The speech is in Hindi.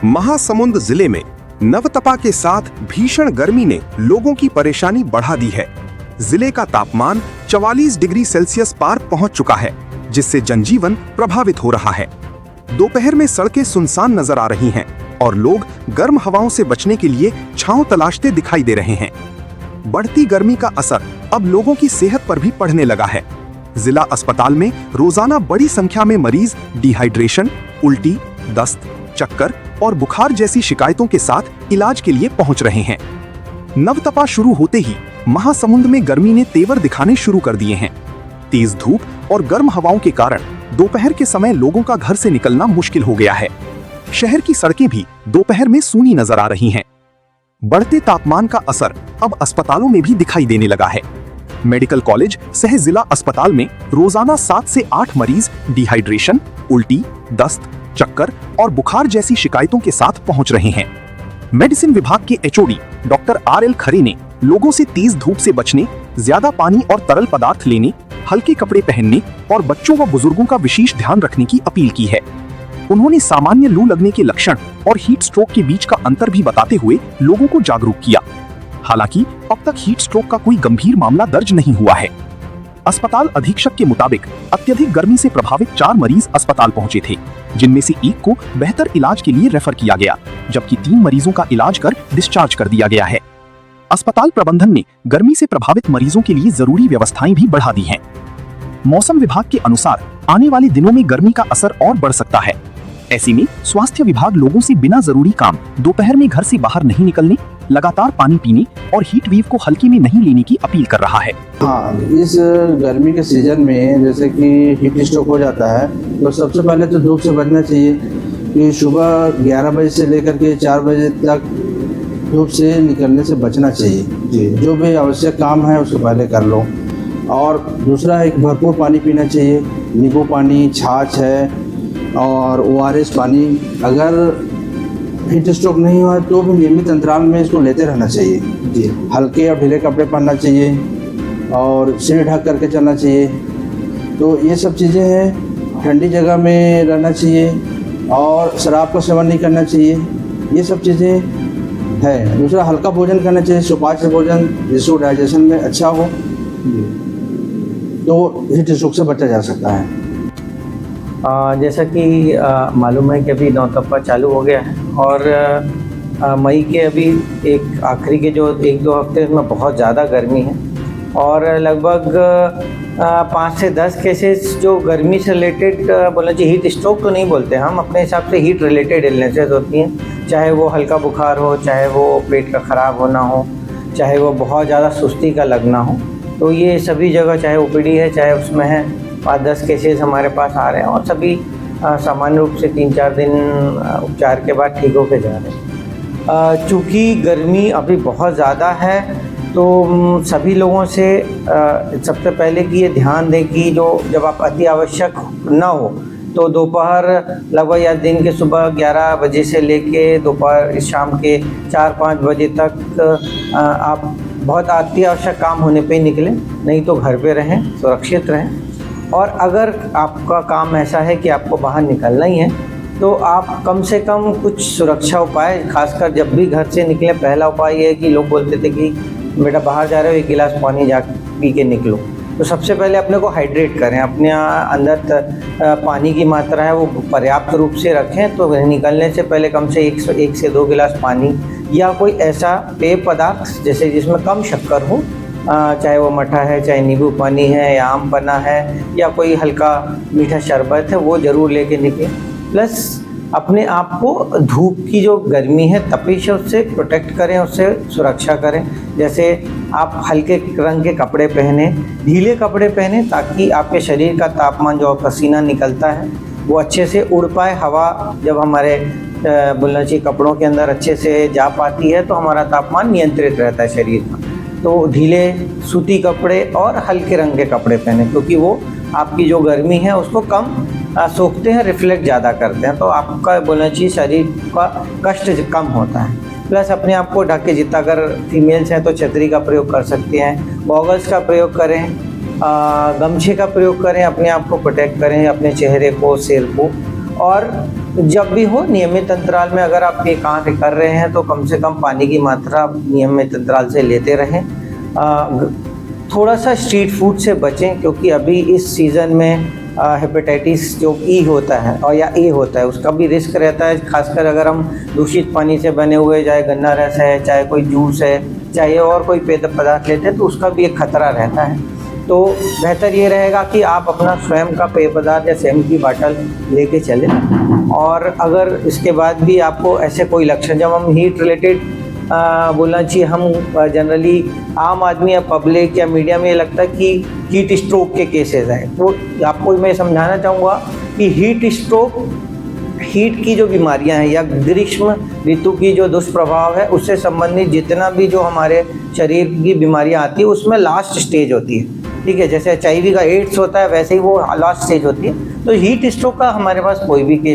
महासमुंद जिले में नवतपा के साथ भीषण गर्मी ने लोगों की परेशानी बढ़ा दी है। जिले का तापमान 44 डिग्री सेल्सियस पार पहुंच चुका है, जिससे जनजीवन प्रभावित हो रहा है। दोपहर में सड़कें सुनसान नजर आ रही हैं और लोग गर्म हवाओं से बचने के लिए छांव तलाशते दिखाई दे रहे हैं। बढ़ती गर्मी का असर अब लोगों की सेहत पर भी पड़ने लगा है। जिला अस्पताल में रोजाना बड़ी संख्या में मरीज डिहाइड्रेशन, उल्टी, दस्त, चक्कर और बुखार जैसी शिकायतों के साथ इलाज के लिए पहुंच रहे हैं। नवतपा शुरू होते ही महासमुंद में गर्मी ने तेवर दिखाने शुरू कर दिए हैं। तेज धूप और गर्म हवाओं के कारण दोपहर के समय लोगों का घर से निकलना मुश्किल हो गया है। शहर की सड़कें भी दोपहर में सूनी नजर आ रही हैं। बढ़ते तापमान का असर अब अस्पतालों में भी दिखाई देने लगा है। मेडिकल कॉलेज सह जिला अस्पताल में रोजाना 7 से 8 मरीज डिहाइड्रेशन, उल्टी, दस्त, चक्कर और बुखार जैसी शिकायतों के साथ पहुंच रहे हैं। मेडिसिन विभाग के एचओडी डॉक्टर RL खरे ने लोगों से तेज धूप से बचने, ज्यादा पानी और तरल पदार्थ लेने, हल्के कपड़े पहनने और बच्चों व बुजुर्गों का विशेष ध्यान रखने की अपील की है। उन्होंने सामान्य लू लगने के लक्षण और हीट स्ट्रोक के बीच का अंतर भी बताते हुए लोगों को जागरूक किया। हालांकि अब तक हीट स्ट्रोक का कोई गंभीर मामला दर्ज नहीं हुआ है। अस्पताल अधीक्षक के मुताबिक अत्यधिक गर्मी से प्रभावित 4 मरीज अस्पताल पहुंचे थे, जिनमें से एक को बेहतर इलाज के लिए रेफर किया गया, जबकि 3 मरीजों का इलाज कर डिस्चार्ज कर दिया गया है। अस्पताल प्रबंधन ने गर्मी से प्रभावित मरीजों के लिए जरूरी व्यवस्थाएं भी बढ़ा दी हैं। मौसम विभाग के अनुसार आने वाले दिनों में गर्मी का असर और बढ़ सकता है। ऐसे में स्वास्थ्य विभाग लोगों से बिना जरूरी काम दोपहर में घर से बाहर नहीं निकलने, लगातार पानी पीने और हीट वेव को हल्के में नहीं लेने की अपील कर रहा है। हाँ, इस गर्मी के सीजन में जैसे कि हीट स्ट्रोक हो जाता है, तो सबसे पहले तो धूप से बचना चाहिए कि सुबह 11 बजे से लेकर के 4 बजे तक धूप से निकलने से बचना चाहिए। जो भी आवश्यक काम है उसको पहले कर लो। और दूसरा है भरपूर पानी पीना चाहिए, नींबू पानी, छाछ है और ORS पानी। अगर हीट स्ट्रोक नहीं हुआ तो भी नियमित अंतराल में इसको लेते रहना चाहिए। हल्के और ढीले कपड़े पहनना चाहिए और सिर ढक करके चलना चाहिए। तो ये सब चीज़ें हैं। ठंडी जगह में रहना चाहिए और शराब का सेवन नहीं करना चाहिए। ये सब चीज़ें हैं। दूसरा, हल्का भोजन करना चाहिए, सुपाच्य भोजन, जिसको डाइजेशन में अच्छा हो, तो हीट स्ट्रोक से बचा जा सकता है। जैसा कि मालूम है कि अभी नवतपा चालू हो गया है और मई के अभी एक आखिरी के जो 1-2 हफ्ते में बहुत ज़्यादा गर्मी है और लगभग 5 से 10 केसेस जो गर्मी से रिलेटेड बोलना चाहिए, हीट स्ट्रोक तो नहीं बोलते हम, अपने हिसाब से हीट रिलेटेड इलनेसेस होती हैं। चाहे वो हल्का बुखार हो, चाहे वो पेट का ख़राब होना हो, चाहे वो बहुत ज़्यादा सुस्ती का लगना हो, तो ये सभी जगह चाहे OPD है चाहे उसमें है 5-10 केसेस हमारे पास आ रहे हैं और सभी सामान्य रूप से 3-4 दिन उपचार के बाद ठीक होके जा रहे हैं। चूँकि गर्मी अभी बहुत ज़्यादा है तो सभी लोगों से सबसे पहले कि ये ध्यान दें कि जो जब आप अति आवश्यक ना हो तो दोपहर लगभग या दिन के सुबह 11 बजे से लेके दोपहर शाम के 4-5 बजे तक आप बहुत अति आवश्यक काम होने पे ही निकलें, नहीं तो घर पे रहें, सुरक्षित रहें। और अगर आपका काम ऐसा है कि आपको बाहर निकलना ही है तो आप कम से कम कुछ सुरक्षा उपाय, खासकर जब भी घर से निकलें, पहला उपाय ये है कि लोग बोलते थे कि बेटा बाहर जा रहे हो 1 गिलास पानी जा पी के निकलो। तो सबसे पहले अपने को हाइड्रेट करें, अपने अंदर पानी की मात्रा है वो पर्याप्त रूप से रखें। तो निकलने से पहले कम से 1 से 2 गिलास पानी या कोई ऐसा पेय पदार्थ जैसे जिसमें कम शक्कर हो, चाहे वो मठा है, चाहे नींबू पानी है या आम पन्ना है या कोई हल्का मीठा शरबत है, वो ज़रूर लेके निकलें। प्लस अपने आप को धूप की जो गर्मी है, तपिश है, उससे प्रोटेक्ट करें, उससे सुरक्षा करें। जैसे आप हल्के रंग के कपड़े पहने, ढीले कपड़े पहने, ताकि आपके शरीर का तापमान जो पसीना निकलता है वो अच्छे से उड़ पाए। हवा जब हमारे बोलना चाहिए कपड़ों के अंदर अच्छे से जा पाती है तो हमारा तापमान नियंत्रित रहता है शरीर का। तो ढीले सूती कपड़े और हल्के रंग के कपड़े पहने, क्योंकि वो आपकी जो गर्मी है उसको कम सोखते हैं, रिफ्लेक्ट ज़्यादा करते हैं, तो आपका बोलना चाहिए शरीर का कष्ट कम होता है। प्लस अपने आप को ढक के, जितना अगर फीमेल्स हैं तो छतरी का प्रयोग कर सकते हैं, गॉगल्स का प्रयोग करें, गमछे का प्रयोग करें, अपने आप को प्रोटेक्ट करें, अपने चेहरे को, सिर को। और जब भी हो नियमित अंतराल में अगर आप ये कार्य कर रहे हैं तो कम से कम पानी की मात्रा नियमित अंतराल से लेते रहें। थोड़ा सा स्ट्रीट फूड से बचें, क्योंकि अभी इस सीज़न में हेपेटाइटिस जो ई होता है और या ए होता है उसका भी रिस्क रहता है, खासकर अगर हम दूषित पानी से बने हुए चाहे गन्ना रस है, चाहे कोई जूस है, चाहे और कोई पेय पदार्थ लेते हैं तो उसका भी एक खतरा रहता है। तो बेहतर ये रहेगा कि आप अपना स्वयं का पेय पदार्थ या स्वयं की बाटल लेके चलें। और अगर इसके बाद भी आपको ऐसे कोई लक्षण, जब हम हीट रिलेटेड बोलना चाहिए, हम जनरली आम आदमी या पब्लिक या मीडिया में ये लगता है कि हीट स्ट्रोक के केसेस हैं, तो आपको मैं समझाना चाहूँगा कि हीट स्ट्रोक हीट की जो बीमारियां हैं या ग्रीष्म ऋतु की जो दुष्प्रभाव है उससे संबंधित जितना भी जो हमारे शरीर की बीमारियां आती है उसमें लास्ट स्टेज होती है। ठीक है, जैसे HIV का एड्स होता है वैसे ही वो लास्ट स्टेज होती है। तो हीट स्ट्रोक का हमारे पास कोई भी केस